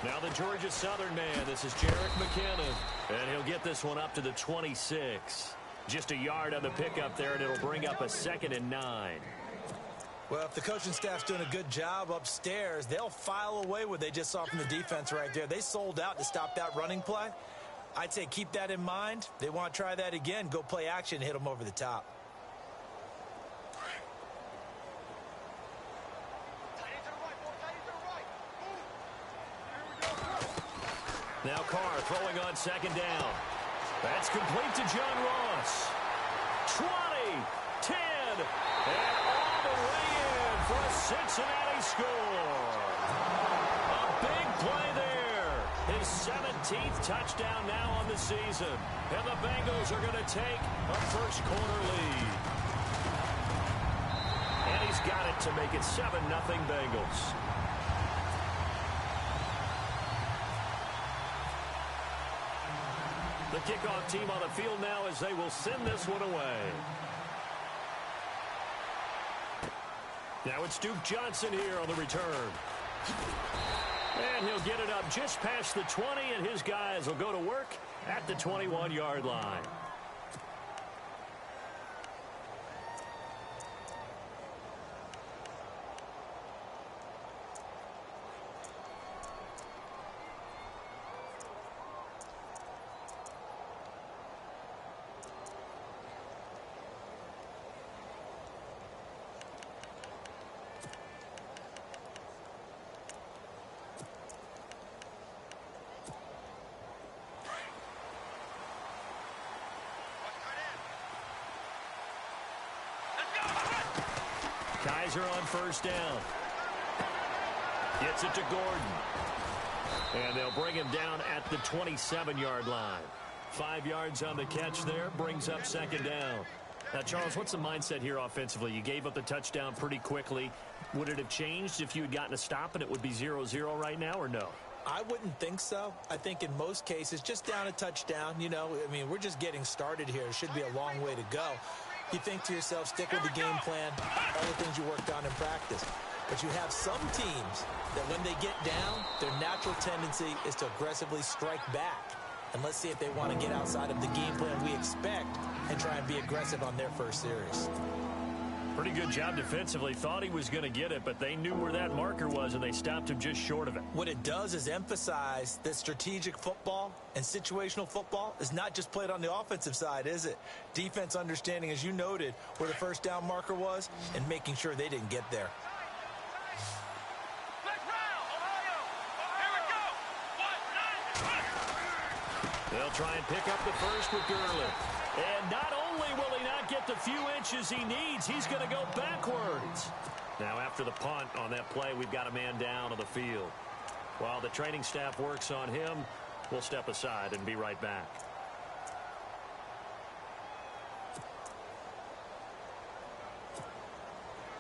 Now the Georgia Southern man, this is Jarek McKinnon, and he'll get this one up to the 26. Just a yard on the pickup there, and it'll bring up a 2nd and 9. Well, if the coaching staff's doing a good job upstairs, they'll file away what they just saw from the defense right there. They sold out to stop that running play. I'd say keep that in mind. They want to try that again, go play action, hit them over the top. Now Carr throwing on 2nd down. That's complete to John Ross. 20, 10, and all the way in for a Cincinnati score. A big play there. His 17th touchdown now on the season. And the Bengals are going to take a first-quarter lead. And he's got it to make it 7-0 Bengals. The kickoff team on the field now as they will send this one away. Now it's Duke Johnson here on the return. And he'll get it up just past the 20, and his guys will go to work at the 21-yard line. Kaiser on 1st down. Gets it to Gordon. And they'll bring him down at the 27-yard line. 5 yards on the catch there, brings up 2nd down. Now, Charles, what's the mindset here offensively? You gave up the touchdown pretty quickly. Would it have changed if you had gotten a stop and it would be 0-0 right now, or no? I wouldn't think so. I think in most cases, just down a touchdown, you know, I mean, we're just getting started here. It should be a long way to go. You think to yourself, stick with the game plan, all the things you worked on in practice. But you have some teams that when they get down, their natural tendency is to aggressively strike back. And let's see if they want to get outside of the game plan we expect and try and be aggressive on their first series. Pretty good job defensively. Thought he was going to get it, but they knew where that marker was, and they stopped him just short of it. What it does is emphasize that strategic football and situational football is not just played on the offensive side, is it? Defense understanding, as you noted, where the 1st down marker was and making sure they didn't get there. They'll try and pick up the first with Gurley. And not only will he not get the few inches he needs, he's going to go backwards. Now after the punt on that play, we've got a man down on the field. While the training staff works on him, we'll step aside and be right back.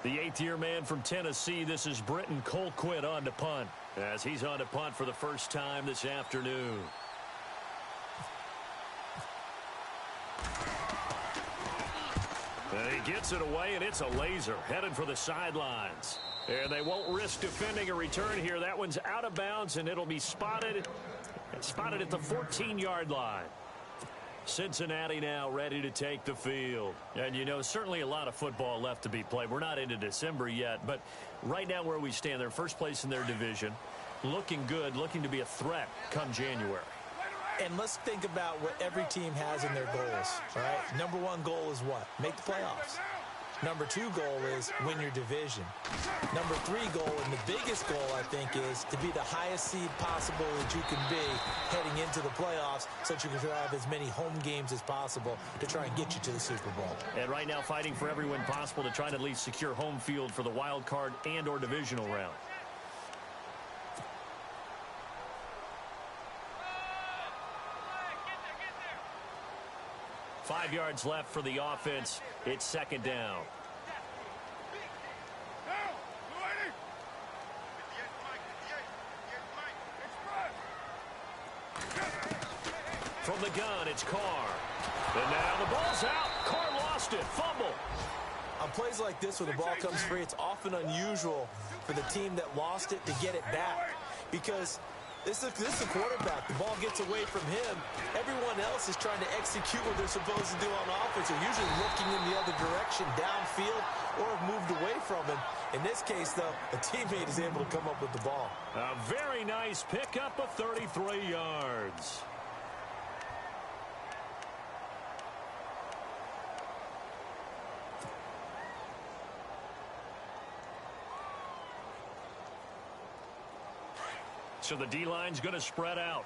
The 8th-year man from Tennessee, this is Britton Colquitt on to punt, as he's on to punt for the first time this afternoon. And he gets it away, and it's a laser headed for the sidelines. And they won't risk defending a return here. That one's out of bounds, and it'll be spotted at the 14-yard line. Cincinnati now ready to take the field. And, you know, certainly a lot of football left to be played. We're not into December yet, but right now where we stand, they're first place in their division. Looking good, looking to be a threat come January. And let's think about what every team has in their goals, all right? Number 1 goal is what? Make the playoffs. Number 2 goal is win your division. Number 3 goal, and the biggest goal, I think, is to be the highest seed possible that you can be heading into the playoffs so that you can have as many home games as possible to try and get you to the Super Bowl. And right now fighting for every win possible to try and at least secure home field for the wild card and or divisional round. Five yards left for the offense. It's 2nd down. From the gun, it's Carr. And now the ball's out. Carr lost it. Fumble. On plays like this where the ball comes free, it's often unusual for the team that lost it to get it back. Because This is a quarterback. The ball gets away from him. Everyone else is trying to execute what they're supposed to do on offense. They're usually looking in the other direction, downfield, or have moved away from him. In this case, though, a teammate is able to come up with the ball. A very nice pickup of 33 yards. So the D-line's going to spread out.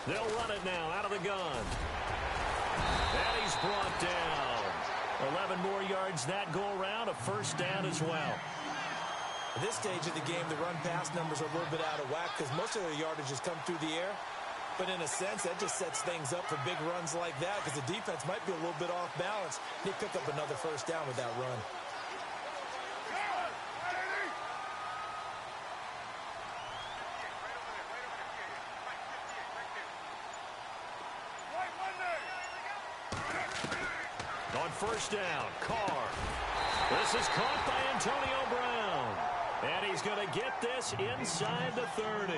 They'll run it now out of the gun. And he's brought down. 11 more yards that go around, a first down as well. At this stage of the game, the run-pass numbers are a little bit out of whack because most of their yardage has come through the air. But in a sense, that just sets things up for big runs like that because the defense might be a little bit off balance. They pick up another first down with that run. First down, Carr. This is caught by Antonio Brown. And he's going to get this inside the 30.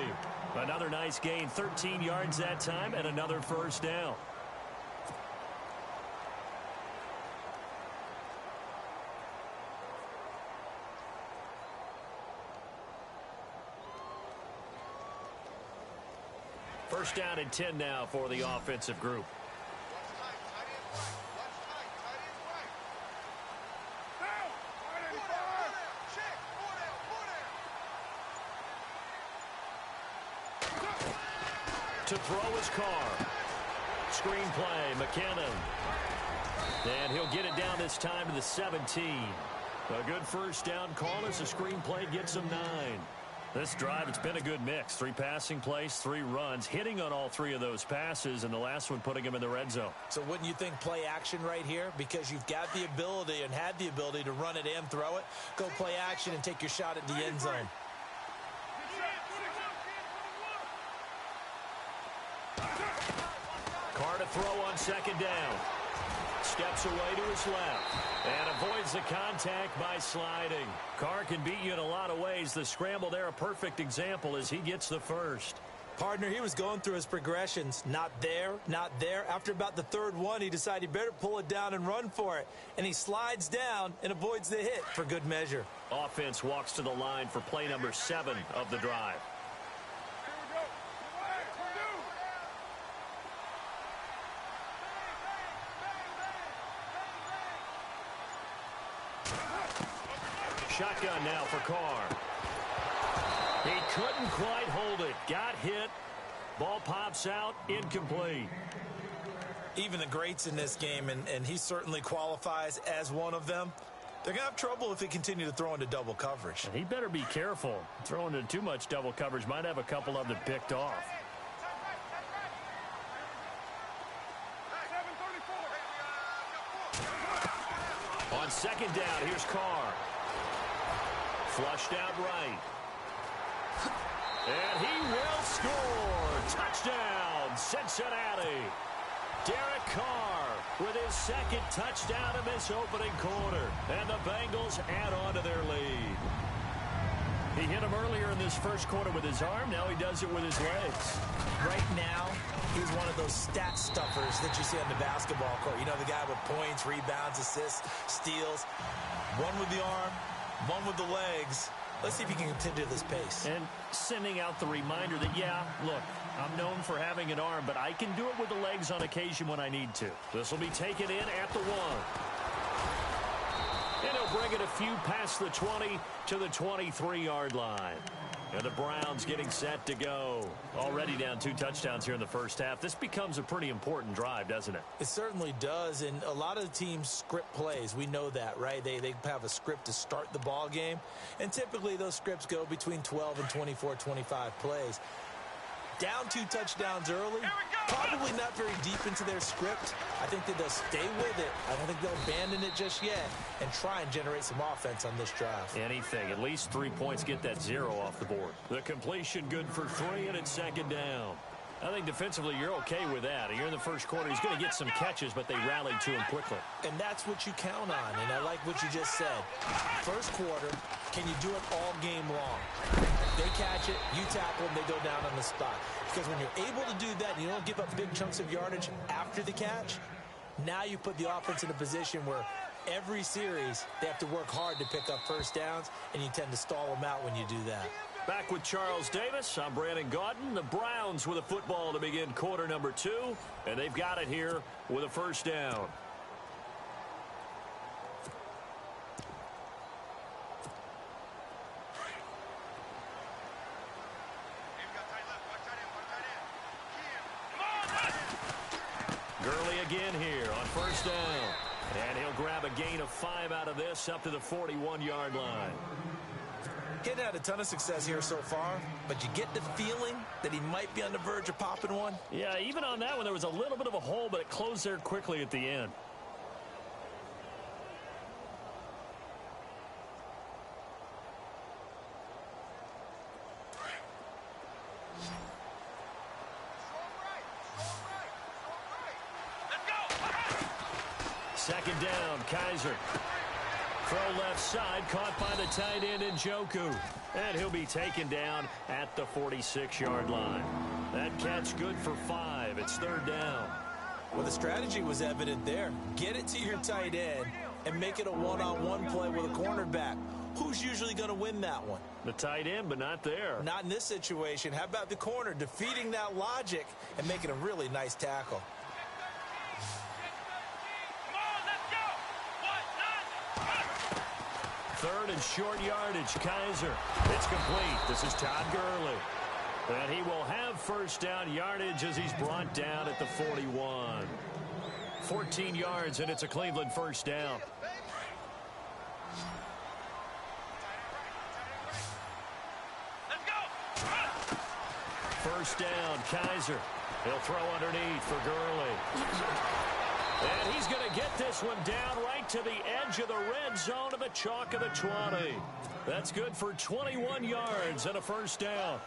Another nice gain, 13 yards that time, and another first down. First down and 10 now for the offensive group. To throw his Carr. Screen play, McKinnon. And he'll get it down this time to the 17. A good first down call as the screen play gets him 9. This drive, it's been a good mix. 3 passing plays, 3 runs, hitting on all 3 of those passes, and the last one putting him in the red zone. So wouldn't you think play action right here? Because you've got the ability and had the ability to run it and throw it. Go play action and take your shot at the end zone. Carr to throw on second down. Steps away to his left and avoids the contact by sliding. Carr can beat you in a lot of ways. The scramble there, a perfect example as he gets the first. Partner, he was going through his progressions. Not there, not there. After about the third one, he decided he better pull it down and run for it. And he slides down and avoids the hit for good measure. Offense walks to the line for play number 7 of the drive. Shotgun now for Carr. He couldn't quite hold it. Got hit. Ball pops out. Incomplete. Even the greats in this game, and he certainly qualifies as one of them, they're going to have trouble if they continue to throw into double coverage. And he better be careful. Throwing into too much double coverage might have a couple of them picked off. On second down, here's Carr. Flushed out right. And he will score. Touchdown, Cincinnati. Derek Carr with his second touchdown in this opening quarter. And the Bengals add on to their lead. He hit him earlier in this first quarter with his arm. Now he does it with his legs. Right now, he's one of those stat stuffers that you see on the basketball court. You know, the guy with points, rebounds, assists, steals. One with the arm, one with the legs. Let's see if he can continue this pace. And sending out the reminder that, yeah, look, I'm known for having an arm, but I can do it with the legs on occasion when I need to. This will be taken in at the 1. And he'll bring it a few past the 20 to the 23-yard line. And the Browns getting set to go. Already down 2 touchdowns here in the first half. This becomes a pretty important drive, doesn't it? It certainly does, and a lot of the teams script plays. We know that, right? They have a script to start the ball game, and typically those scripts go between 12 and 24, 25 plays. Down 2 touchdowns early, probably not very deep into their script. I think that they'll stay with it. I don't think they'll abandon it just yet and try and generate some offense on this drive. Anything. At least 3 points, get that 0 off the board. The completion good for 3, and it's second down. I think defensively you're okay with that. You're in the first quarter. He's going to get some catches, but they rallied to him quickly. And that's what you count on, and I like what you just said. First quarter, can you do it all game long? They catch it, you tackle them, they go down on the spot. Because when you're able to do that and you don't give up big chunks of yardage after the catch, now you put the offense in a position where every series they have to work hard to pick up first downs, and you tend to stall them out when you do that. Back with Charles Davis, I'm Brandon Gaudin. The Browns with a football to begin quarter number 2, and they've got it here with a first down. Gurley again here on first down. And he'll grab a gain of 5 out of this up to the 41-yard line. Getting had a ton of success here so far, but you get the feeling that he might be on the verge of popping one. Yeah, even on that one, there was a little bit of a hole, but it closed there quickly at the end. Second down, Kaiser. Throw left side, caught by the tight end Njoku. And he'll be taken down at the 46-yard line. That catch good for 5. It's third down. Well, the strategy was evident there. Get it to your tight end and make it a one-on-one play with a cornerback. Who's usually going to win that one? The tight end, but not there. Not in this situation. How about the corner defeating that logic and making a really nice tackle? Third and short yardage, Kaiser. It's complete. This is Todd Gurley. And he will have first down yardage as he's brought down at the 41. 14 yards, and it's a Cleveland first down. First down, Kaiser. He'll throw underneath for Gurley. And he's going to get this one down right to the edge of the red zone of the chalk of the 20. That's good for 21 yards and a first down.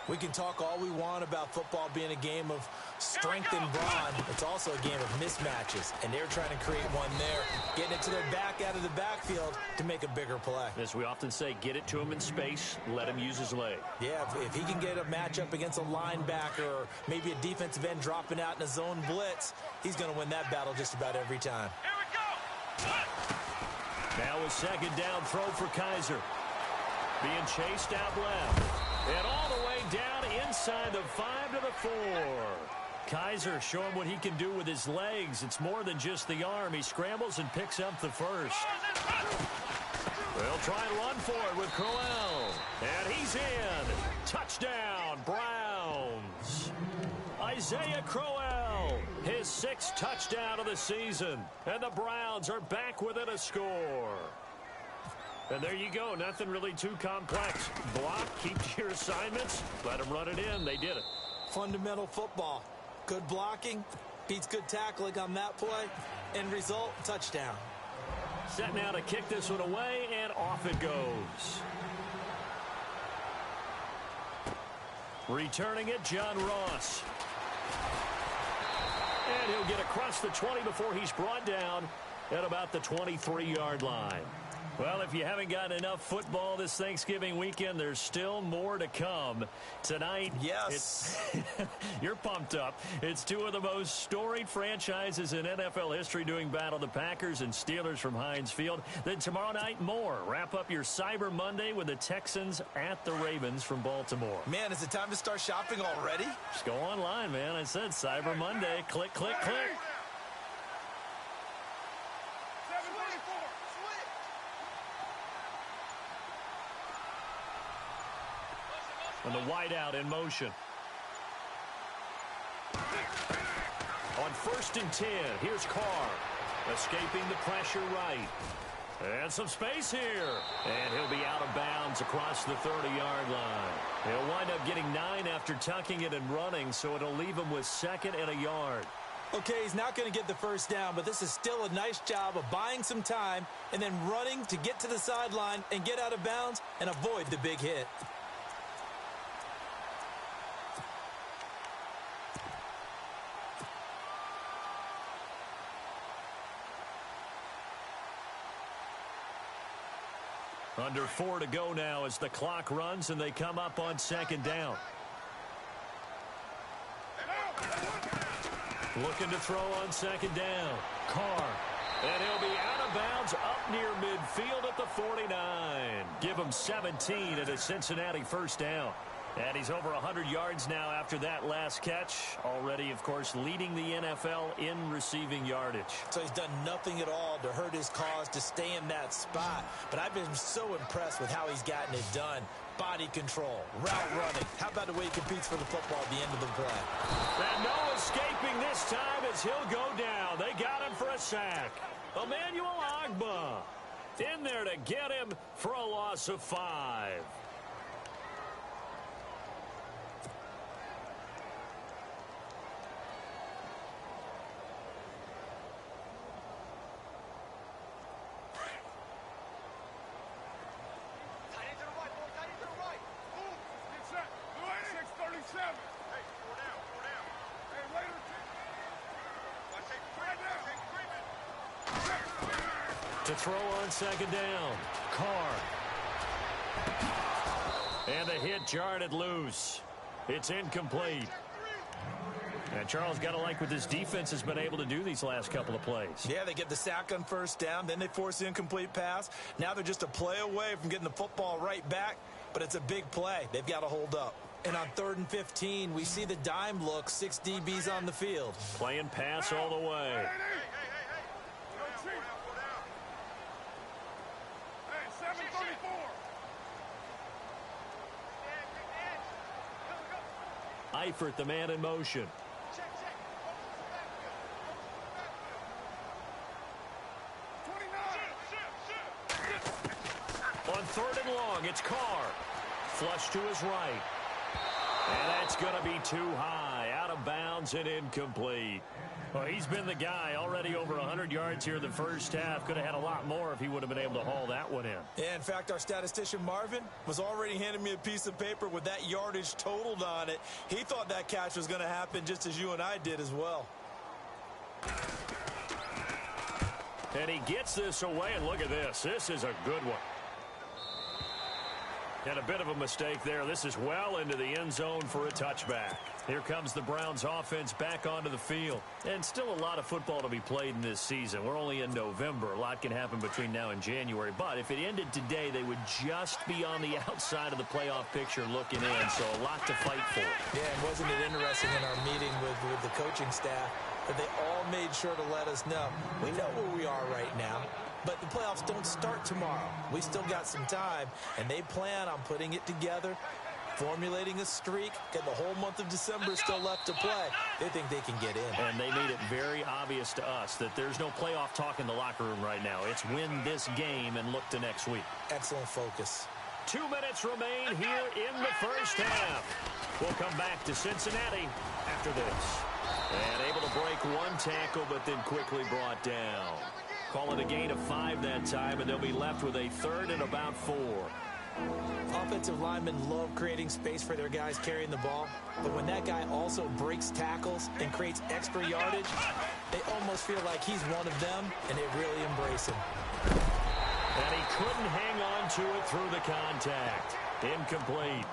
We can talk all we want about football being a game of strength and brawn. It's also a game of mismatches, and they're trying to create one there, getting it to their back out of the backfield to make a bigger play. As we often say, get it to him in space, let him use his leg. Yeah, if he can get a matchup against a linebacker or maybe a defensive end dropping out in a zone blitz, he's going to win that battle just about every time. Here we go. Now a second down throw for Kaiser. Being chased out left. And all the way down inside the 5 to the 4. Kaiser showing what he can do with his legs. It's more than just the arm. He scrambles and picks up the first. They'll try and run for it with Crowell. And he's in. Touchdown, Browns. Isaiah Crowell, his 6th touchdown of the season. And the Browns are back within a score. And there you go. Nothing really too complex. Block, keep to your assignments, let them run it in. They did it. Fundamental football. Good blocking beats good tackling on that play. End result, touchdown. Set now to kick this one away, and off it goes. Returning it, John Ross. And he'll get across the 20 before he's brought down at about the 23-yard line. Well, if you haven't gotten enough football this Thanksgiving weekend, there's still more to come. Tonight, yes, you're pumped up. It's two of the most storied franchises in NFL history doing battle, the Packers and Steelers from Heinz Field. Then tomorrow night, more. Wrap up your Cyber Monday with the Texans at the Ravens from Baltimore. Man, is it time to start shopping already? Just go online, man. I said Cyber Monday. Click, click, click. And the wideout in motion. On 1st and 10, here's Carr. Escaping the pressure right. And some space here. And he'll be out of bounds across the 30-yard line. He'll wind up getting 9 after tucking it and running, so it'll leave him with 2nd and a yard. Okay, he's not going to get the first down, but this is still a nice job of buying some time and then running to get to the sideline and get out of bounds and avoid the big hit. Under 4 to go now as the clock runs and they come up on second down. Looking to throw on second down. Carr. And he'll be out of bounds up near midfield at the 49. Give him 17 at a Cincinnati first down. And he's over 100 yards now after that last catch. Already, of course, leading the NFL in receiving yardage. So he's done nothing at all to hurt his cause to stay in that spot. But I've been so impressed with how he's gotten it done. Body control, route running. How about the way he competes for the football at the end of the play? And no escaping this time as he'll go down. They got him for a sack. Emmanuel Ogbah in there to get him for a loss of 5. To throw on second down. Carr. And the hit jarred it loose. It's incomplete. And Charles, got to like what this defense has been able to do these last couple of plays. Yeah, they get the sack on first down, then they force the incomplete pass. Now they're just a play away from getting the football right back, but it's a big play. They've got to hold up. And on 3rd and 15, we see the dime look, 6 DBs on the field. Playing pass all the way. Eifert, the man in motion. On 3rd and long, it's Carr. Flush to his right. And that's going to be too high. Out of bounds and incomplete. Well, he's been the guy already over 100 yards here in the first half. Could have had a lot more if he would have been able to haul that one in. Yeah, in fact, our statistician Marvin was already handing me a piece of paper with that yardage totaled on it. He thought that catch was going to happen just as you and I did as well. And he gets this away, and look at this. This is a good one. And a bit of a mistake there. This is well into the end zone for a touchback. Here comes the Browns offense back onto the field. And still a lot of football to be played in this season. We're only in November. A lot can happen between now and January. But if it ended today, they would just be on the outside of the playoff picture looking in. So a lot to fight for. Yeah, and wasn't it interesting in our meeting with the coaching staff that they all made sure to let us know. We know where we are right now. But the playoffs don't start tomorrow. We still got some time, and they plan on putting it together, formulating a streak, get the whole month of December still left to play. They think they can get in. And they made it very obvious to us that there's no playoff talk in the locker room right now. It's win this game and look to next week. Excellent focus. 2 minutes remain here in the first half. We'll come back to Cincinnati after this. And able to break one tackle, but then quickly brought down. Call it a gain of 5 that time, and they'll be left with a 3rd and about 4. Offensive linemen love creating space for their guys carrying the ball, but when that guy also breaks tackles and creates extra yardage, they almost feel like he's one of them, and they really embrace him. And he couldn't hang on to it through the contact. Incomplete.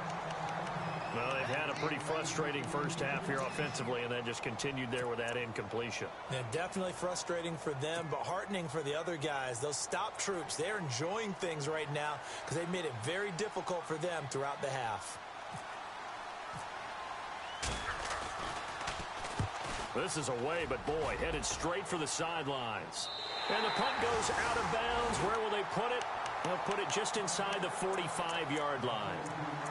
Well, they've had a pretty frustrating first half here offensively, and then just continued there with that incompletion. Yeah, definitely frustrating for them, but heartening for the other guys. Those stop troops, they're enjoying things right now because they've made it very difficult for them throughout the half. This is away, but boy, headed straight for the sidelines. And the punt goes out of bounds. Where will they put it? They'll put it just inside the 45-yard line.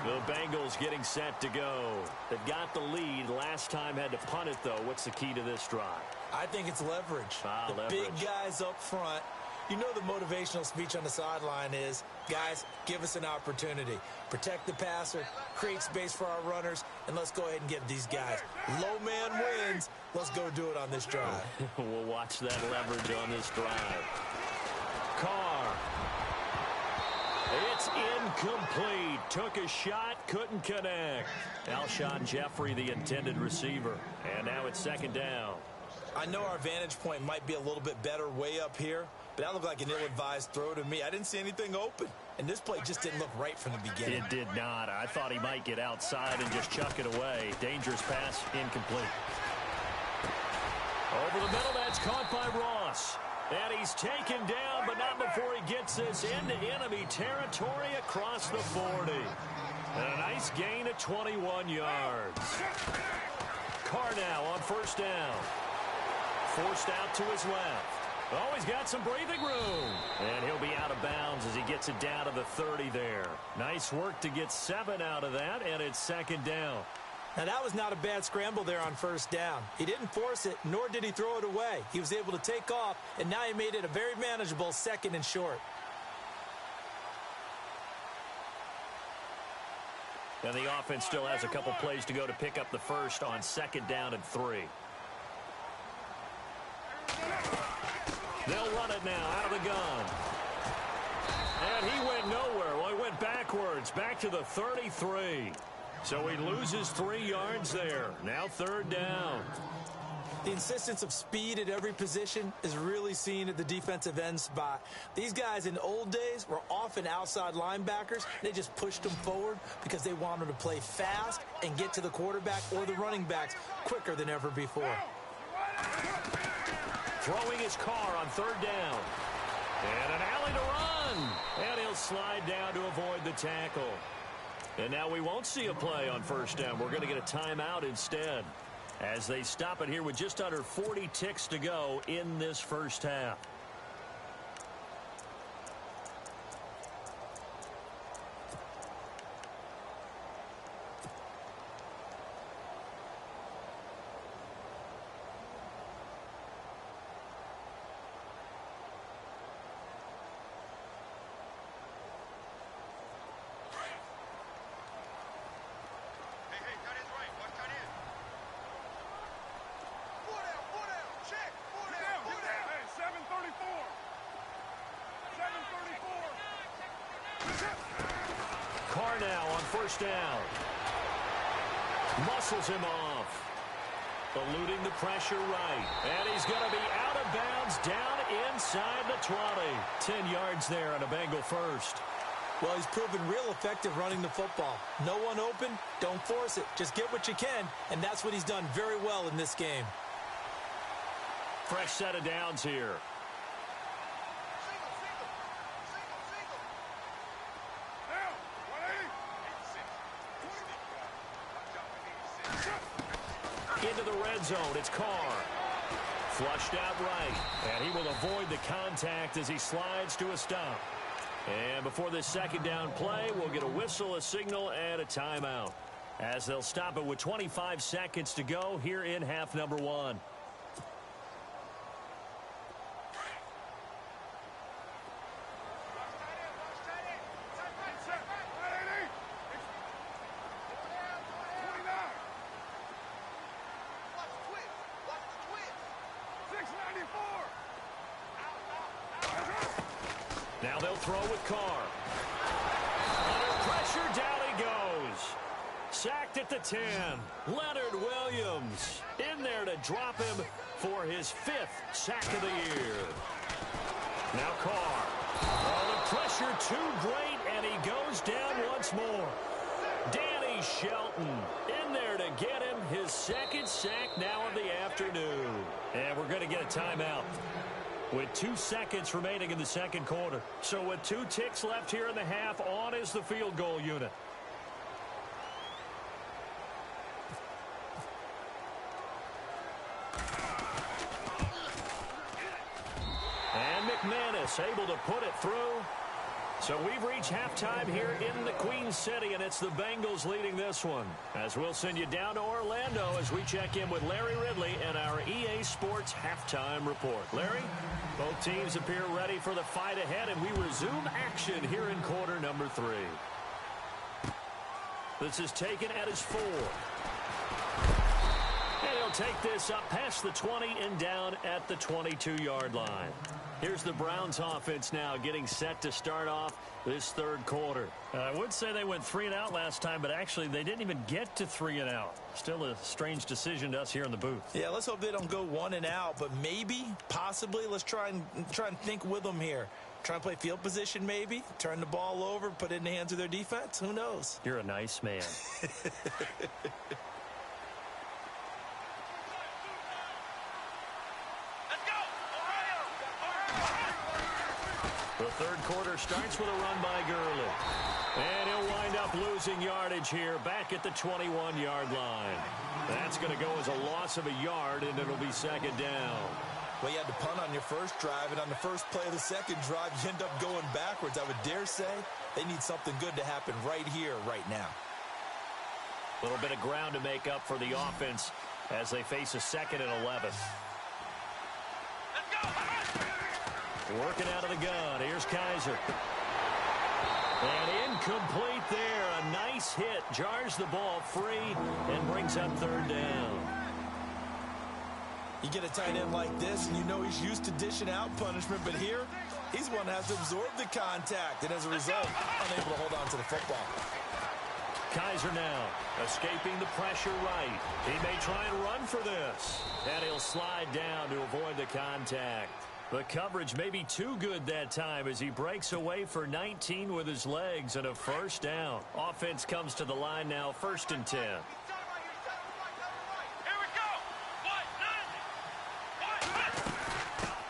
The Bengals getting set to go. They've got the lead. Last time had to punt it, though. What's the key to this drive? I think it's leverage. Leverage. Big guys up front. You know the motivational speech on the sideline is, guys, give us an opportunity. Protect the passer, create space for our runners, and let's go ahead and get these guys. Low man wins. Let's go do it on this drive. We'll watch that leverage on this drive. Carr. It's incomplete. Took a shot, couldn't connect. Alshon Jeffrey, the intended receiver. And now it's 2nd down. I know our vantage point might be a little bit better way up here, but that looked like an ill-advised throw to me. I didn't see anything open, and this play just didn't look right from the beginning. It did not. I thought he might get outside and just chuck it away. Dangerous pass, incomplete. Over the middle, that's caught by Ross. And he's taken down, but not before he gets this into enemy territory across the 40. And a nice gain of 21 yards. Carr now on first down. Forced out to his left. Oh, he's got some breathing room. And he'll be out of bounds as he gets it down to the 30 there. Nice work to get 7 out of that, and it's second down. Now, that was not a bad scramble there on first down. He didn't force it, nor did he throw it away. He was able to take off, and now he made it a very manageable second and short. And the offense still has a couple plays to go to pick up the first on second down and 3. They'll run it now out of the gun. And he went nowhere. Well, he went backwards, back to the 33. So he loses 3 yards there. Now third down. The insistence of speed at every position is really seen at the defensive end spot. These guys in old days were often outside linebackers. They just pushed them forward because they wanted to play fast and get to the quarterback or the running backs quicker than ever before. Throwing his Carr on third down. And an alley to run. And he'll slide down to avoid the tackle. And now we won't see a play on first down. We're going to get a timeout instead as they stop it here with just under 40 ticks to go in this first half. Carr now on first down. Muscles him off. Eluding the pressure right. And he's going to be out of bounds down inside the 20. 10 yards there on a Bengal first. Well, he's proven real effective running the football. No one open, don't force it. Just get what you can, and that's what he's done very well in this game. Fresh set of downs here. Into the red zone, it's Carr. Flushed out right, and he will avoid the contact as he slides to a stop. And before this second down play, we'll get a whistle, a signal, and a timeout as they'll stop it with 25 seconds to go here in half number 1. Now they'll throw with Carr. Under pressure, down he goes. Sacked at the 10. Leonard Williams in there to drop him for his 5th sack of the year. Now Carr. Oh, the pressure too great, and he goes down once more. Danny Shelton in there to get him his 2nd sack now of the afternoon. And we're going to get a timeout with 2 seconds remaining in the second quarter. So with 2 ticks left here in the half, on is the field goal unit. And McManus able to put it through. So we've reached halftime here in the Queen City, and it's the Bengals leading this one. As we'll send you down to Orlando as we check in with Larry Ridley and our EA Sports halftime report. Larry, both teams appear ready for the fight ahead, and we resume action here in quarter number 3. This is taken at his 4. And he'll take this up past the 20 and down at the 22-yard line. Here's the Browns offense now getting set to start off this third quarter. I would say they went 3 and out last time, but actually they didn't even get to 3 and out. Still a strange decision to us here in the booth. Yeah, let's hope they don't go 1 and out, but maybe, possibly, let's try and think with them here. Try and play field position maybe, turn the ball over, put it in the hands of their defense. Who knows? You're a nice man. The third quarter starts with a run by Gurley. And he'll wind up losing yardage here back at the 21-yard line. That's going to go as a loss of a yard, and it'll be second down. Well, you had to punt on your first drive, and on the first play of the second drive, you end up going backwards. I would dare say they need something good to happen right here, right now. A little bit of ground to make up for the offense as they face a 2nd and 11. Working out of the gun. Here's Kaiser. And incomplete there. A nice hit. Jars the ball free and brings up third down. You get a tight end like this, and you know he's used to dishing out punishment, but here, he's one that has to absorb the contact, and as a result, unable to hold on to the football. Kaiser now escaping the pressure right. He may try and run for this. And he'll slide down to avoid the contact. The coverage may be too good that time as he breaks away for 19 with his legs and a first down. Offense comes to the line now, 1st and 10.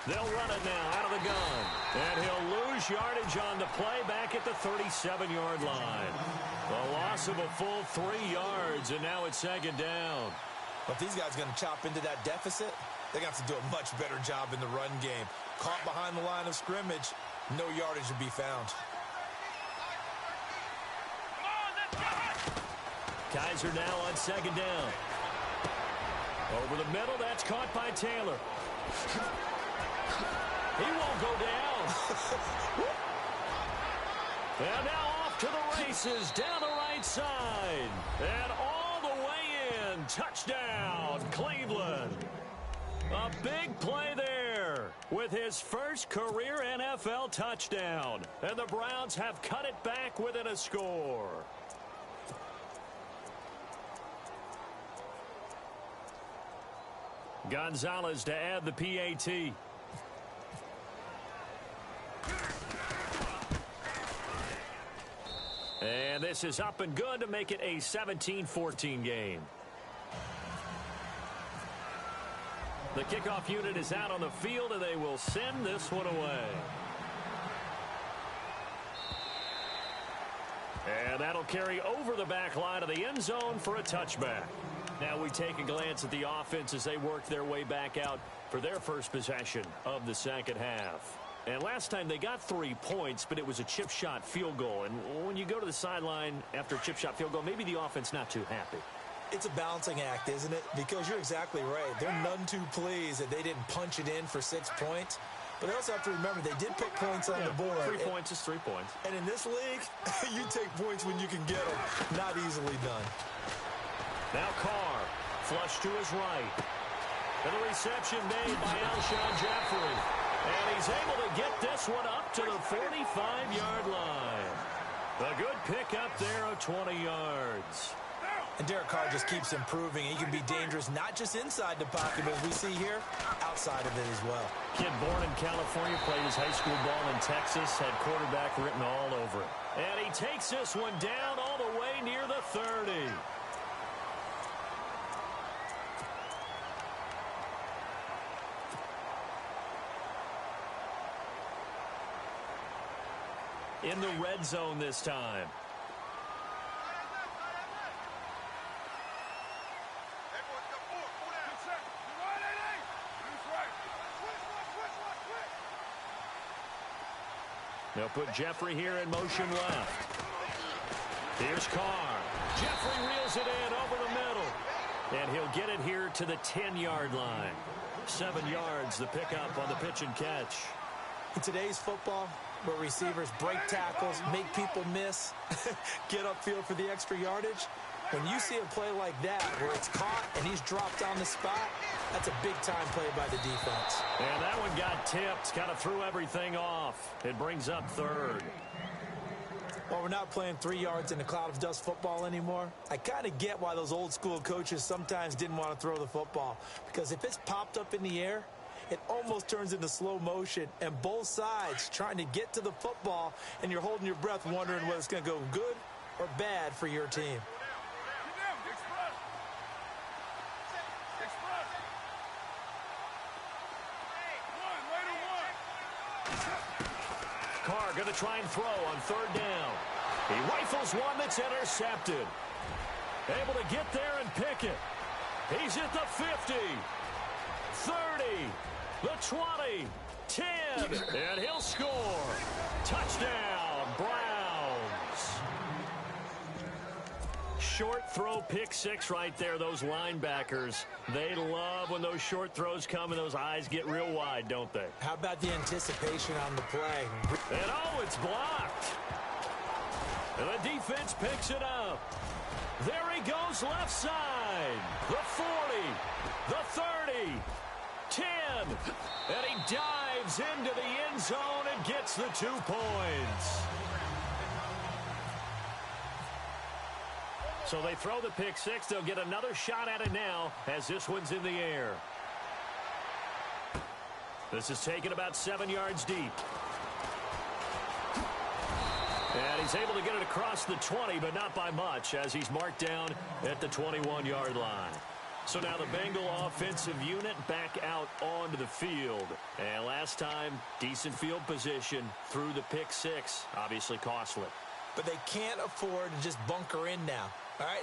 They'll run it now out of the gun. And he'll lose yardage on the play back at the 37-yard line. The loss of a full 3 yards, and now it's second down. But if these guys are going to chop into that deficit, they're going to have to do a much better job in the run game. Caught behind the line of scrimmage, no yardage to be found. Kaiser now on second down. Over the middle, that's caught by Taylor. He won't go down. And now off to the races, down the right side. And all the way in. Touchdown, Cleveland. A big play there with his first career NFL touchdown. And the Browns have cut it back within a score. Gonzalez to add the PAT. And this is up and good to make it a 17-14 game. The kickoff unit is out on the field, and they will send this one away. And that'll carry over the back line of the end zone for a touchback. Now we take a glance at the offense as they work their way back out for their first possession of the second half. And last time they got 3 points, but it was a chip shot field goal. And when you go to the sideline after a chip shot field goal, maybe the offense not too happy. It's a balancing act, isn't it? Because you're exactly right. They're none too pleased that they didn't punch it in for 6 points. But they also have to remember they did put points on the board. 3 points is 3 points. And in this league, you take points when you can get them. Not easily done. Now Carr, flush to his right. And the reception made by Alshon Jeffrey. And he's able to get this one up to the 45-yard line. A good pickup there of 20 yards. And Derek Carr just keeps improving. He can be dangerous not just inside the pocket, but as we see here, outside of it as well. Kid born in California, played his high school ball in Texas, had quarterback written all over it. And he takes this one down all the way near the 30. In the red zone this time. They'll put Jeffrey here in motion left. Here's Carr. Jeffrey reels it in over the middle. And he'll get it here to the 10-yard line. 7 yards, the pickup on the pitch and catch. In today's football, where receivers break tackles, make people miss, get upfield for the extra yardage, When you see a play like that where it's caught and he's dropped on the spot, that's a big-time play by the defense. And that one got tipped, kind of threw everything off. It brings up third. Well, we're not playing 3 yards in a cloud of dust football anymore. I kind of get why those old-school coaches sometimes didn't want to throw the football, because if it's popped up in the air, it almost turns into slow motion, and both sides trying to get to the football, and you're holding your breath wondering whether it's going to go good or bad for your team. Carr going to try and throw on third down. He rifles one that's intercepted. Able to get there and pick it. He's at the 50, 30, the 20, 10, and he'll score. Touchdown, Browns. Short throw, pick six right there. Those linebackers, they love when those short throws come and those eyes get real wide, don't they? How about the anticipation on the play? And oh, it's blocked. And the defense picks it up. There he goes left side. The 40, the 30, 10. And he dives into the end zone and gets the 2 points. So they throw the pick six. They'll get another shot at it now as this one's in the air. This is taken about 7 yards deep. And he's able to get it across the 20, but not by much, as he's marked down at the 21-yard line. So now the Bengal offensive unit back out onto the field. And last time, decent field position through the pick six. Obviously costly. But they can't afford to just bunker in now. All right,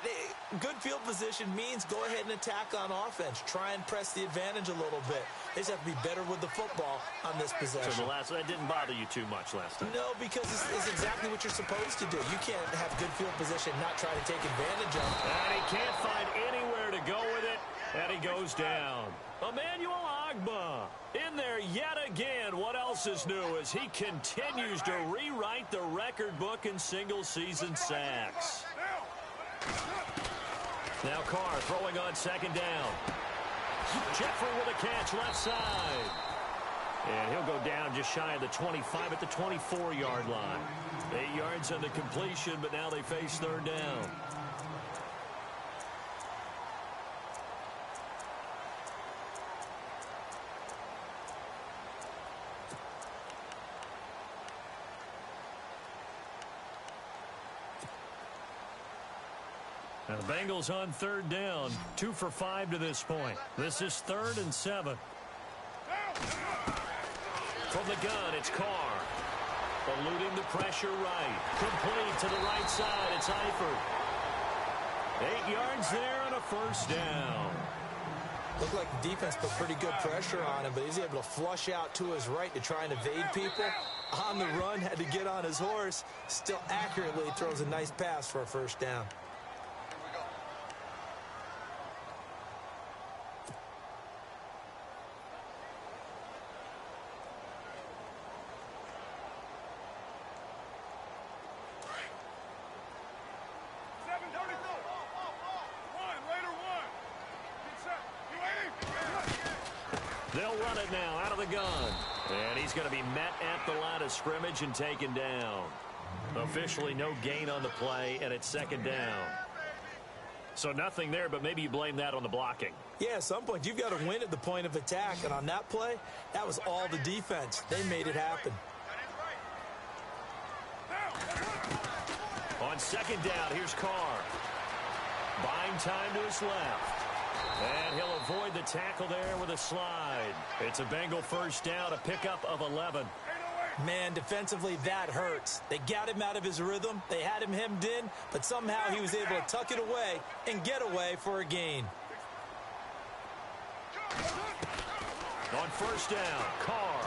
good field position means go ahead and attack on offense. Try and press the advantage a little bit. They just have to be better with the football on this possession. So that didn't bother you too much last time? No, because it's exactly what you're supposed to do. You can't have good field position and not try to take advantage of it. And he can't find anywhere to go with it, and he goes down. Emmanuel Ogbah in there yet again. What else is new as he continues to rewrite the record book in single-season sacks. Now Carr throwing on second down. Jeffrey with a catch left side. And he'll go down just shy of the 25 at the 24-yard line. 8 yards on the completion, but now they face third down. Now the Bengals on third down, 2 for 5 to this point. This is 3rd and 7. From the gun, it's Carr. Eluding the pressure right. Complete to the right side, it's Eifert. 8 yards there and a first down. Looked like the defense put pretty good pressure on him, but he's able to flush out to his right to try and evade people. On the run, had to get on his horse. Still accurately throws a nice pass for a first down. They'll run it now out of the gun. And he's going to be met at the line of scrimmage and taken down. Officially no gain on the play, and it's second down. So nothing there, but maybe you blame that on the blocking. Yeah, at some point, you've got to win at the point of attack. And on that play, that was all the defense. They made it happen. On second down, here's Carr. Buying time to his left. And he'll avoid the tackle there with a slide. It's a Bengal first down, a pickup of 11. Man, defensively, that hurts. They got him out of his rhythm. They had him hemmed in, but somehow he was able to tuck it away and get away for a gain. On first down, Carr.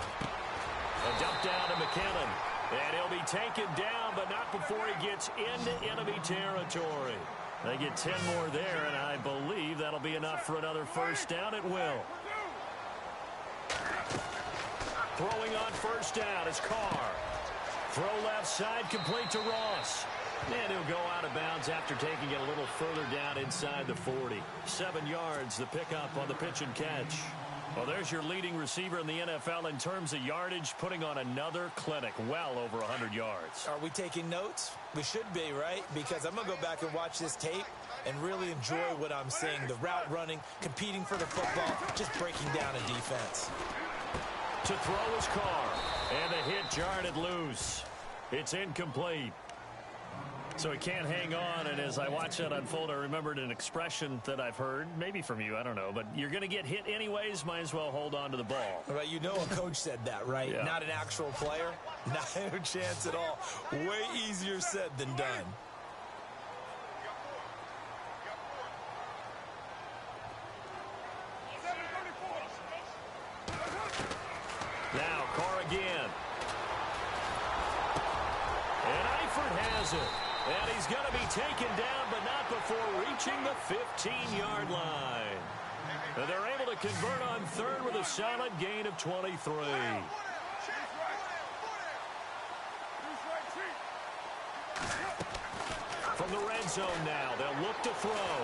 A dump down to McKinnon. And he'll be taken down, but not before he gets into enemy territory. They get 10 more there, and I believe that'll be enough for another first down. It will. Throwing on first down is Carr. Throw left side, complete to Ross. And he'll go out of bounds after taking it a little further down inside the 40. 7 yards, the pickup on the pitch and catch. Well, there's your leading receiver in the NFL in terms of yardage, putting on another clinic, well over 100 yards. Are we taking notes? We should be, right? Because I'm going to go back and watch this tape and really enjoy what I'm seeing. The route running, competing for the football, just breaking down a defense. To throw his car, and the hit jarred it loose. It's incomplete. So he can't hang on, and as I watch that unfold, I remembered an expression that I've heard, maybe from you, I don't know, but you're going to get hit anyways, might as well hold on to the ball. Well, you know a coach said that, right? Yeah. Not an actual player. Not a chance at all. Way easier said than done. Now, Carr again. And Eifert has it. And he's going to be taken down, but not before reaching the 15-yard line. And they're able to convert on third with a solid gain of 23. From the red zone now, they'll look to throw.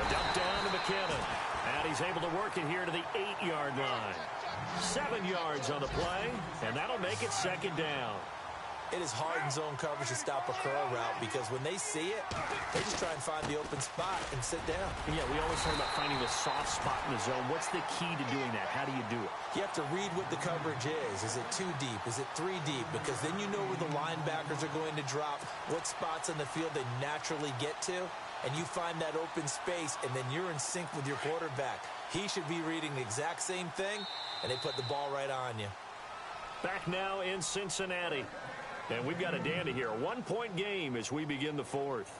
A dump down to McKinnon. And he's able to work it here to the 8-yard line. 7 yards on the play, and that'll make it second down. It is hard in zone coverage to stop a curl route because when they see it, they just try and find the open spot and sit down. Yeah, we always talk about finding the soft spot in the zone. What's the key to doing that? How do you do it? You have to read what the coverage is. Is it 2 deep? Is it 3 deep? Because then you know where the linebackers are going to drop, what spots on the field they naturally get to, and you find that open space, and then you're in sync with your quarterback. He should be reading the exact same thing, and they put the ball right on you. Back now in Cincinnati. And we've got a dandy here. A 1-point game as we begin the fourth.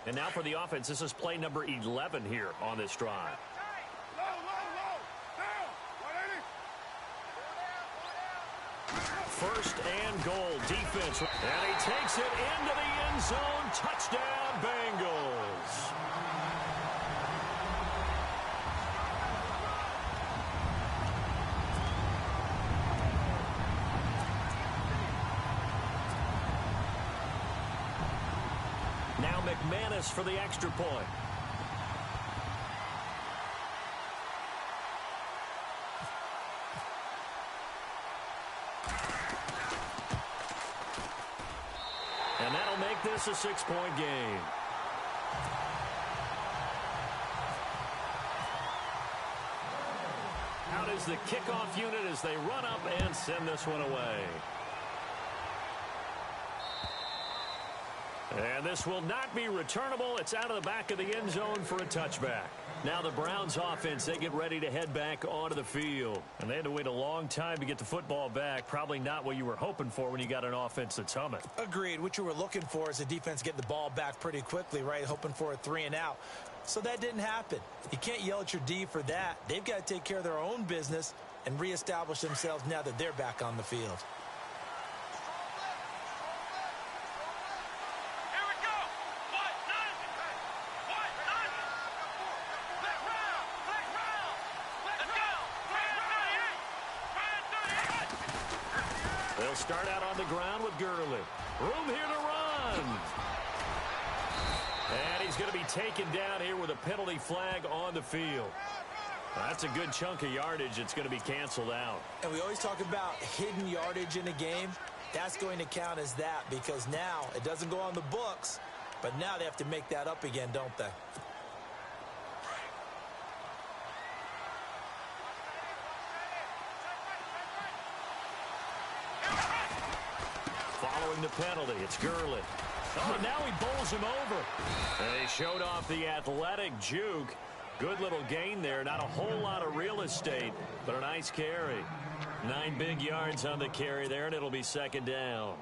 And now for the offense. This is play number 11 here on this drive. First and goal, defense. And he takes it into the end zone. Touchdown, Bengals. Now McManus for the extra point. And that'll make this a 6-point game. Out is the kickoff unit as they run up and send this one away. And this will not be returnable. It's out of the back of the end zone for a touchback. Now the Browns offense, they get ready to head back onto the field. And they had to wait a long time to get the football back. Probably not what you were hoping for when you got an offense that's humming. Agreed. What you were looking for is the defense getting the ball back pretty quickly, right? Hoping for a 3-and-out. So that didn't happen. You can't yell at your D for that. They've got to take care of their own business and reestablish themselves now that they're back on the field. They'll start out on the ground with Gurley. Room here to run. And he's going to be taken down here with a penalty flag on the field. That's a good chunk of yardage. It's going to be canceled out. And we always talk about hidden yardage in a game. That's going to count as that because now it doesn't go on the books, but now they have to make that up again, don't they? Following the penalty, it's Gurley. Oh, now he bowls him over. And he showed off the athletic juke. Good little gain there. Not a whole lot of real estate, but a nice carry. 9 big yards on the carry there, and it'll be second down.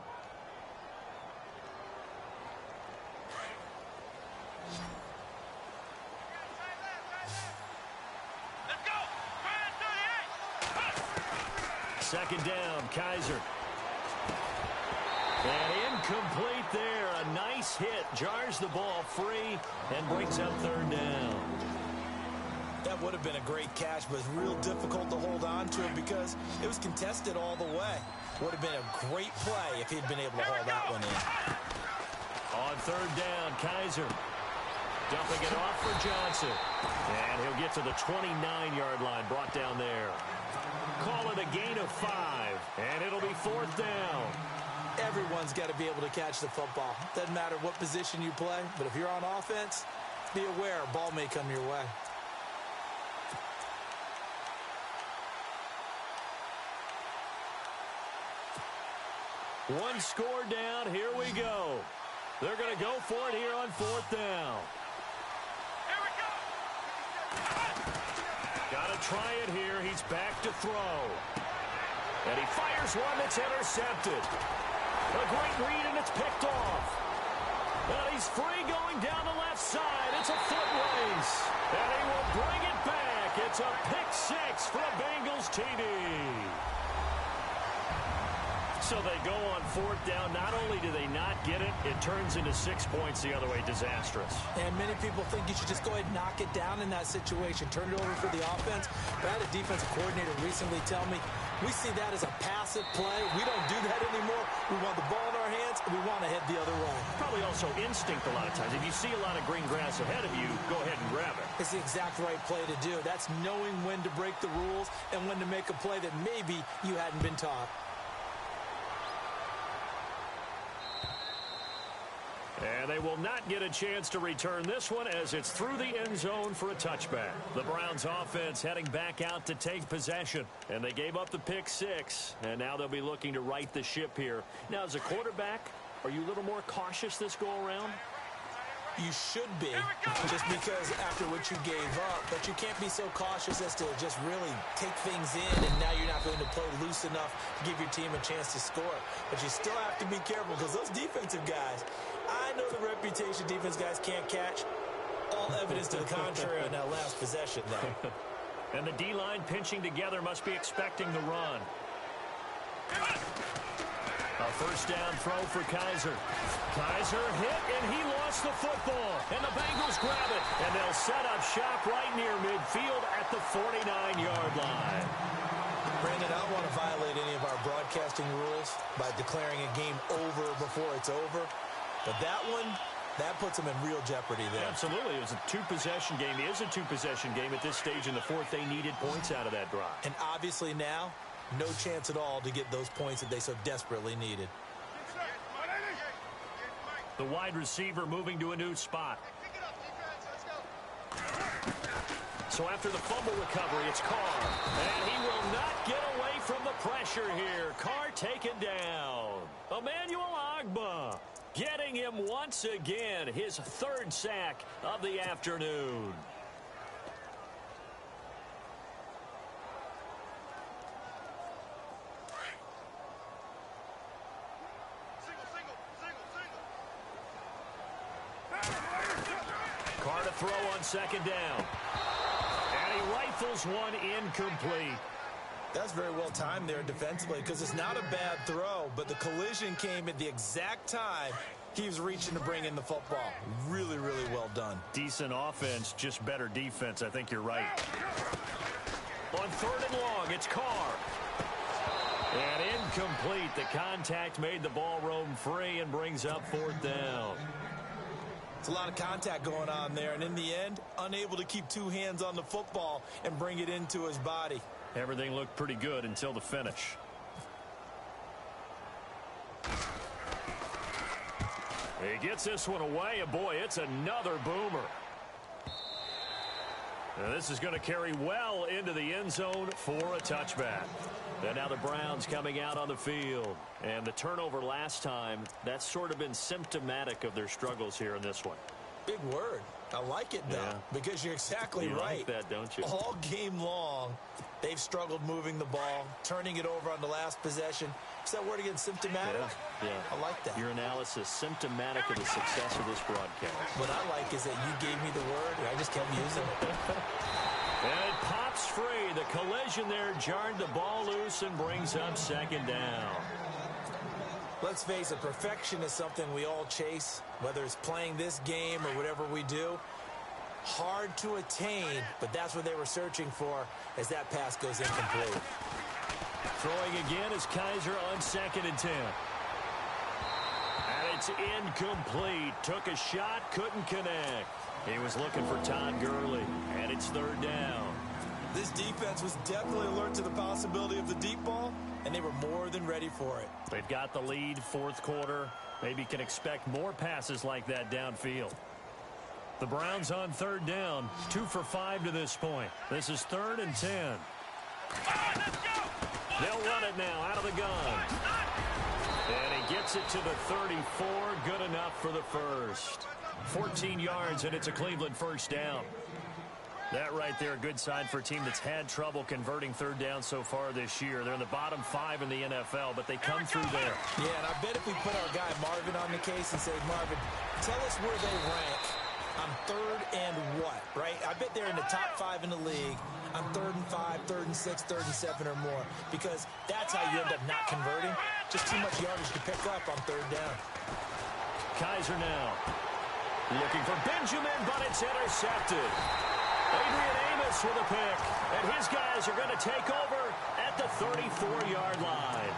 second down, Kaiser. And incomplete there. A nice hit. Jars the ball free and brings up third down. That would have been a great catch, but it's real difficult to hold on to it because it was contested all the way. Would have been a great play if he'd been able to haul that one in. On third down, Kaiser dumping it off for Johnson. And he'll get to the 29-yard line, brought down there. Call it a gain of 5, and it'll be fourth down. Everyone's got to be able to catch the football. Doesn't matter what position you play, but if you're on offense, be aware a ball may come your way. One score down. Here we go. They're going to go for it here on fourth down. Here we go. Got to try it here. He's back to throw. And he fires one that's intercepted. A great read, and it's picked off. And he's free going down the left side. It's a foot race. And he will bring it back. It's a pick six for a Bengals TD. So they go on fourth down. Not only do they not get it, it turns into 6 points the other way. Disastrous. And many people think you should just go ahead and knock it down in that situation. Turn it over for the offense. But I had a defensive coordinator recently tell me, we see that as a passive play. We don't do that anymore. We want the ball in our hands, and we want to head the other way. Probably also instinct a lot of times. If you see a lot of green grass ahead of you, go ahead and grab it. It's the exact right play to do. That's knowing when to break the rules and when to make a play that maybe you hadn't been taught. And they will not get a chance to return this one as it's through the end zone for a touchback. The Browns offense heading back out to take possession. And they gave up the pick six. And now they'll be looking to right the ship here. Now, as a quarterback, are you a little more cautious this go-around? You should be, just because after what you gave up. But you can't be so cautious as to just really take things in, and now you're not going to play loose enough to give your team a chance to score. But you still have to be careful because those defensive guys, I know the reputation defense guys can't catch. All evidence to the contrary on that last possession, though. And the D-line pinching together must be expecting the run. A first down throw for Kaiser. Kaiser hit, and he lost the football. And the Bengals grab it, and they'll set up shop right near midfield at the 49-yard line. Brandon, I don't want to violate any of our broadcasting rules by declaring a game over before it's over. But that one, that puts them in real jeopardy there. Absolutely. It was a two-possession game. It is a two-possession game at this stage in the fourth. They needed points out of that drive. And obviously now, no chance at all to get those points that they so desperately needed. The wide receiver moving to a new spot. So after the fumble recovery, it's Carr. And he will not get away from the pressure here. Carr taken down. Emmanuel Ogbah getting him once again. His third sack of the afternoon. Carr to throw on second down. And he rifles one incomplete. That's very well timed there defensively because it's not a bad throw, but the collision came at the exact time he was reaching to bring in the football. Really, really well done. Decent offense, just better defense. I think you're right. On third and long, it's Carr. And incomplete. The contact made the ball roam free and brings up fourth down. It's a lot of contact going on there, and in the end, unable to keep two hands on the football and bring it into his body. Everything looked pretty good until the finish. He gets this one away, and boy, it's another boomer. Now this is going to carry well into the end zone for a touchback. And now the Browns coming out on the field. And the turnover last time, that's sort of been symptomatic of their struggles here in this one. Big word. I like it, though, because you're exactly right. You like that, don't you? All game long, they've struggled moving the ball, turning it over on the last possession. Is that word again, symptomatic? Yeah. I like that. Your analysis, symptomatic of the success of this broadcast. What I like is that you gave me the word, and I just kept using it. And it pops free. The collision there jarred the ball loose and brings up second down. Let's face it, perfection is something we all chase, whether it's playing this game or whatever we do. Hard to attain, but that's what they were searching for as that pass goes incomplete. Throwing again is Kaiser on 2nd and 10. And it's incomplete. Took a shot, couldn't connect. He was looking for Todd Gurley, and it's 3rd down. This defense was definitely alert to the possibility of the deep ball, and they were more than ready for it. They've got the lead, 4th quarter. Maybe can expect more passes like that downfield. The Browns on 3rd down, 2 for 5 to this point. This is 3rd and 10. They'll run it now out of the gun. And he gets it to the 34. Good enough for the first. 14 yards, and it's a Cleveland 1st down. That right there, a good sign for a team that's had trouble converting 3rd down so far this year. They're in the bottom 5 in the NFL, but they come through there. Yeah, and I bet if we put our guy Marvin on the case and say, Marvin, tell us where they rank on 3rd and what, right? I bet they're in the top 5 in the league on 3rd and 5, 3rd and 6, 3rd and 7 or more, because that's how you end up not converting. Just too much yardage to pick up on 3rd down. Kaiser now looking for Benjamin, but it's intercepted. Adrian Amos with a pick, and his guys are going to take over at the 34-yard line.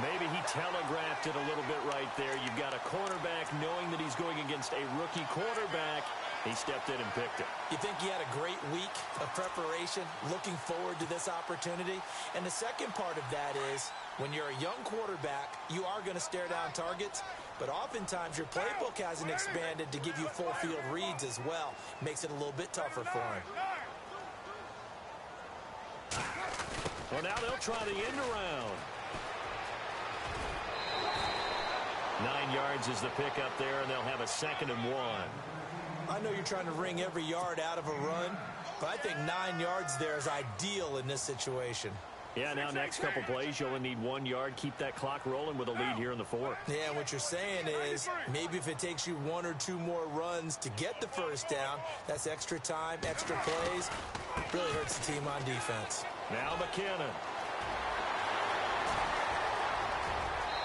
Maybe he telegraphed it a little bit right there. You've got a cornerback knowing that he's going against a rookie quarterback. He stepped in and picked it. You think he had a great week of preparation, looking forward to this opportunity? And the second part of that is, when you're a young quarterback, you are going to stare down targets, but oftentimes your playbook hasn't expanded to give you full field reads as well. Makes it a little bit tougher for him. Well, now they'll try the end around. 9 yards is the pickup there, and they'll have a 2nd and 1. I know you're trying to wring every yard out of a run, but I think 9 yards there is ideal in this situation. Yeah, now next couple plays, you only need 1 yard. Keep that clock rolling with a lead here in the 4th. Yeah, what you're saying is maybe if it takes you 1 or 2 more runs to get the 1st down, that's extra time, extra plays. Really hurts the team on defense. Now McKinnon.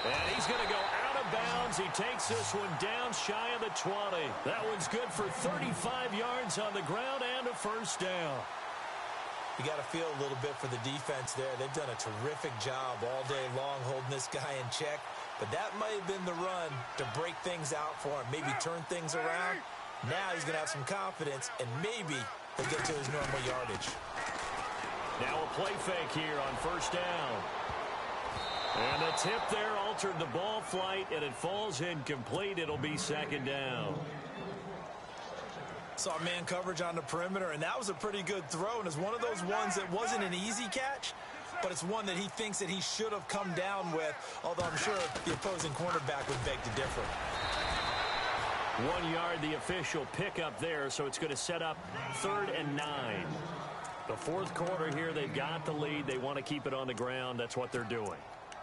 And he's going to go out of bounds. He takes this one down shy of the 20. That one's good for 35 yards on the ground and a 1st down. You got to feel a little bit for the defense there. They've done a terrific job all day long holding this guy in check. But that might have been the run to break things out for him, maybe turn things around. Now he's going to have some confidence, and maybe he'll get to his normal yardage. Now a play fake here on 1st down. And the tip there altered the ball flight, and it falls incomplete. It'll be 2nd down. Saw man coverage on the perimeter, and that was a pretty good throw. And it's one of those ones that wasn't an easy catch, but it's one that he thinks that he should have come down with, although I'm sure the opposing cornerback would beg to differ. 1 yard, the official pickup there, so it's going to set up 3rd and 9. The 4th quarter here, they've got the lead. They want to keep it on the ground. That's what they're doing.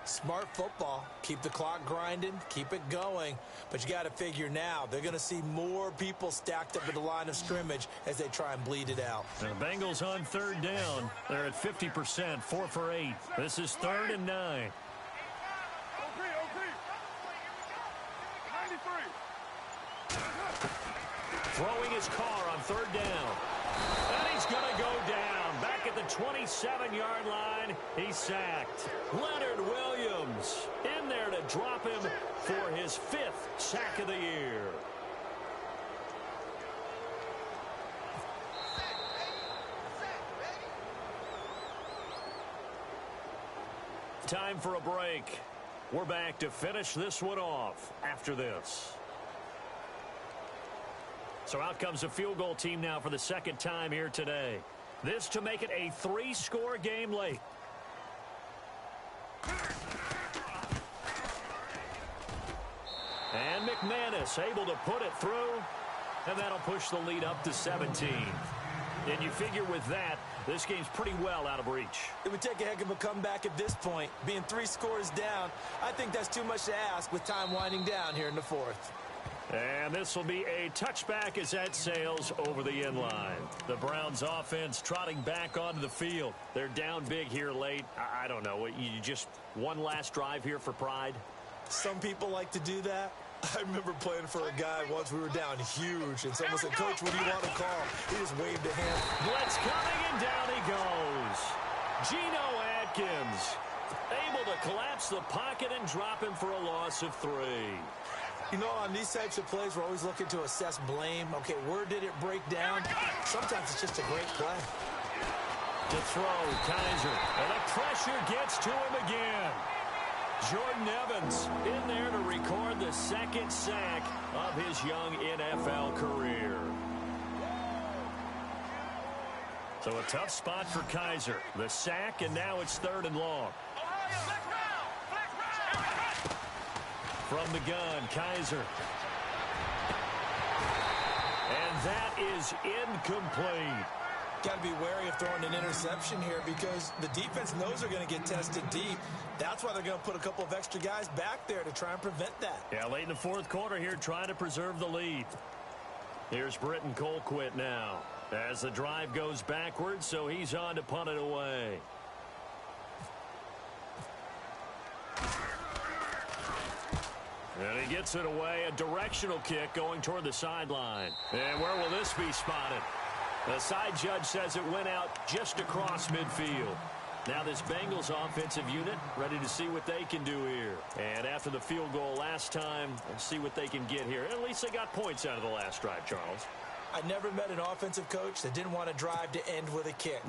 Smart football. Keep the clock grinding, keep it going. But you got to figure now, they're going to see more people stacked up at the line of scrimmage as they try and bleed it out. The Bengals on 3rd down. They're at 50%, 4 for 8. This is 3rd and 9. Throwing his car on 3rd down. And he's going to go down. Back at the 27-yard line, he's sacked. Leonard Williams in there to drop him for his 5th sack of the year. Time for a break. We're back to finish this one off after this. So out comes a field goal team now for the 2nd time here today. This to make it a 3-score game late. And McManus able to put it through, and that'll push the lead up to 17. And you figure with that, this game's pretty well out of reach. It would take a heck of a comeback at this point. Being 3 scores down, I think that's too much to ask with time winding down here in the 4th. And this will be a touchback as that sails over the end line. The Browns offense trotting back onto the field. They're down big here late. I don't know. You just one last drive here for pride? Some people like to do that. I remember playing for a guy once. We were down huge, and someone said, "Coach, what do you want to call?" He just waved a hand. Blitz coming, and down he goes. Geno Atkins able to collapse the pocket and drop him for a loss of 3. You know, on these types of plays, we're always looking to assess blame. Okay, where did it break down? Sometimes it's just a great play. To throw, Kaiser. And the pressure gets to him again. Jordan Evans in there to record the second sack of his young NFL career. So a tough spot for Kaiser. The sack, and now it's 3rd and long. From the gun, Kaiser. And that is incomplete. Got to be wary of throwing an interception here because the defense knows they're going to get tested deep. That's why they're going to put a couple of extra guys back there to try and prevent that. Yeah, late in the 4th quarter here, trying to preserve the lead. Here's Britton Colquitt now as the drive goes backwards, so he's on to punt it away. And he gets it away, a directional kick going toward the sideline. And where will this be spotted? The side judge says it went out just across midfield. Now this Bengals offensive unit ready to see what they can do here. And after the field goal last time, let's see what they can get here. At least they got points out of the last drive, Charles. I never met an offensive coach that didn't want to drive to end with a kick.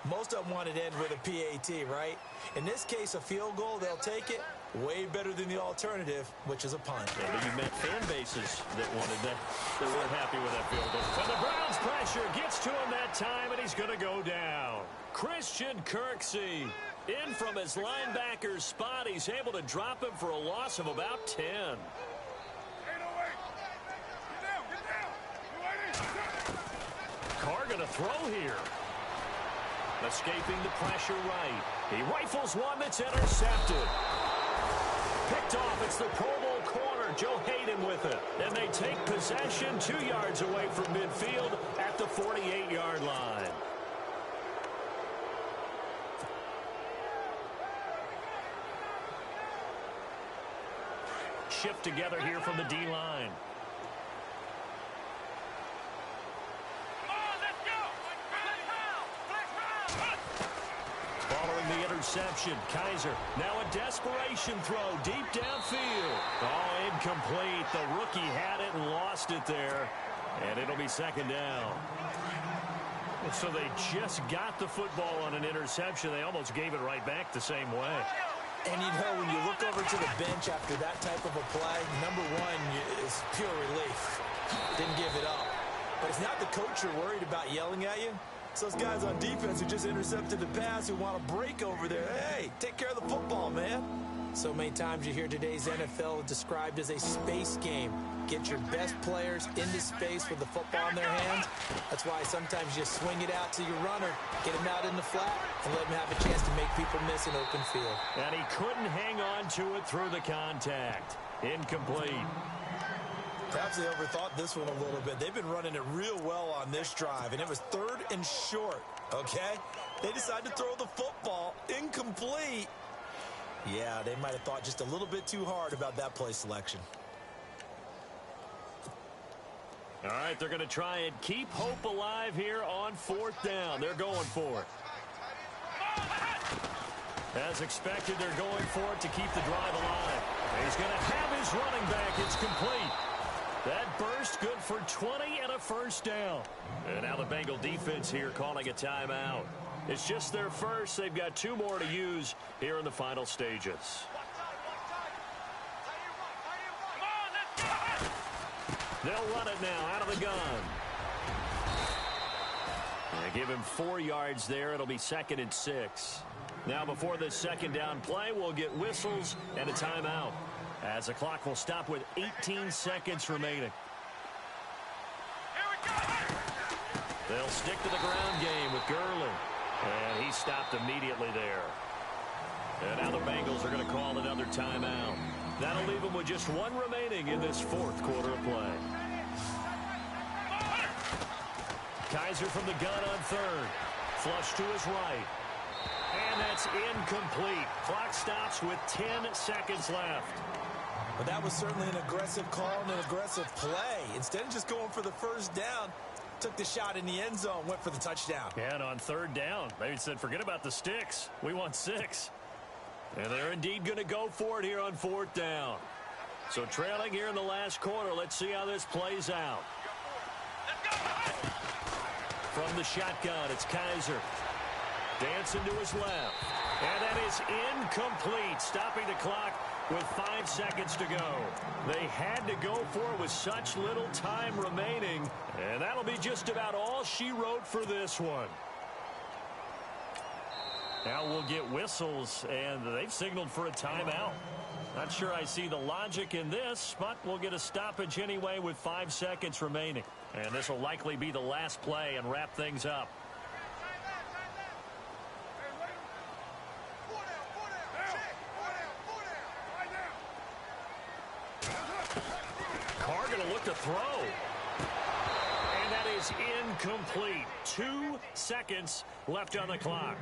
Most of them wanted to end with a PAT, right? In this case, a field goal, they'll take it. Way better than the alternative, which is a punt. Yeah, but you met fan bases that wanted that, that weren't happy with that field goal. And the Browns pressure gets to him that time, and he's going to go down. Christian Kirksey in from his linebacker's spot. He's able to drop him for a loss of about 10. Carr going to throw here. Escaping the pressure right. He rifles one that's intercepted. Picked off. It's the Pro Bowl corner. Joe Hayden with it. And they take possession 2 yards away from midfield at the 48-yard line. Shift together here from the D-line. Following the interception, Kaiser now a desperation throw deep downfield. Oh, incomplete. The rookie had it and lost it there, and it'll be 2nd down. So they just got the football on an interception. They almost gave it right back the same way. And you know, when you look over to the bench after that type of a play, number one is pure relief. Didn't give it up. But it's not the coach you're worried about yelling at you. It's those guys on defense who just intercepted the pass who want to break over there. Hey, take care of the football, man. So many times you hear today's NFL described as a space game. Get your best players into space with the football in their hands. That's why sometimes you swing it out to your runner, get him out in the flat, and let him have a chance to make people miss an open field. And he couldn't hang on to it through the contact. Incomplete. Perhaps they overthought this one a little bit. They've been running it real well on this drive, and it was 3rd and short, okay? They decided to throw the football incomplete. Yeah, they might have thought just a little bit too hard about that play selection. All right, they're going to try and keep hope alive here on 4th down. They're going for it. As expected, they're going for it to keep the drive alive. He's going to have his running back. It's complete. That burst good for 20 and a 1st down. And now the Bengal defense here calling a timeout. It's just their first. They've got 2 more to use here in the final stages. They'll run it now out of the gun. They give him 4 yards there. It'll be 2nd and 6. Now before this 2nd down play, we'll get whistles and a timeout, as the clock will stop with 18 seconds remaining. They'll stick to the ground game with Gurley. And he stopped immediately there. And now the Bengals are going to call another timeout. That'll leave him with just one remaining in this fourth quarter of play. Kaiser from the gun on third. Flush to his right. And that's incomplete. Clock stops with 10 seconds left. Well, that was certainly an aggressive call and an aggressive play. Instead of just going for the first down, took the shot in the end zone, went for the touchdown. And on third down, they said, forget about the sticks. We want 6. And they're indeed going to go for it here on fourth down. So trailing here in the last quarter, let's see how this plays out. From the shotgun, it's Kaiser. Dancing to his left. And that is incomplete, stopping the clock with 5 seconds to go. They had to go for it with such little time remaining. And that'll be just about all she wrote for this one. Now we'll get whistles, and they've signaled for a timeout. Not sure I see the logic in this, but we'll get a stoppage anyway with 5 seconds remaining. And this will likely be the last play and wrap things up. Carr going to look to throw. And that is incomplete. 2 seconds left on the clock.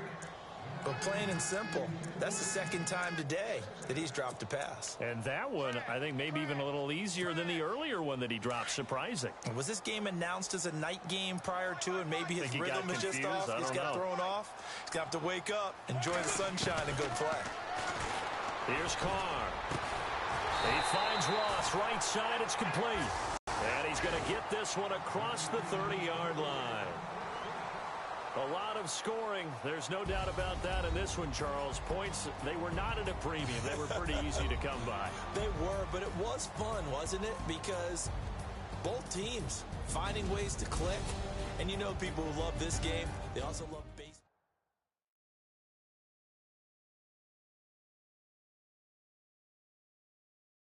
But plain and simple, that's the second time today that he's dropped a pass. And that one, I think, maybe even a little easier than the earlier one that he dropped. Surprising. Was this game announced as a night game prior to, and maybe his rhythm is just off? He's got thrown off. He's going to have to wake up, enjoy the sunshine, and go play. Here's Carr. He finds Ross. Right side, it's complete. And he's going to get this one across the 30-yard line. A lot of scoring. There's no doubt about that in this one, Charles. Points, they were not at a premium. They were pretty easy to come by. They were, but it was fun, wasn't it? Because both teams finding ways to click. And you know people who love this game, they also love big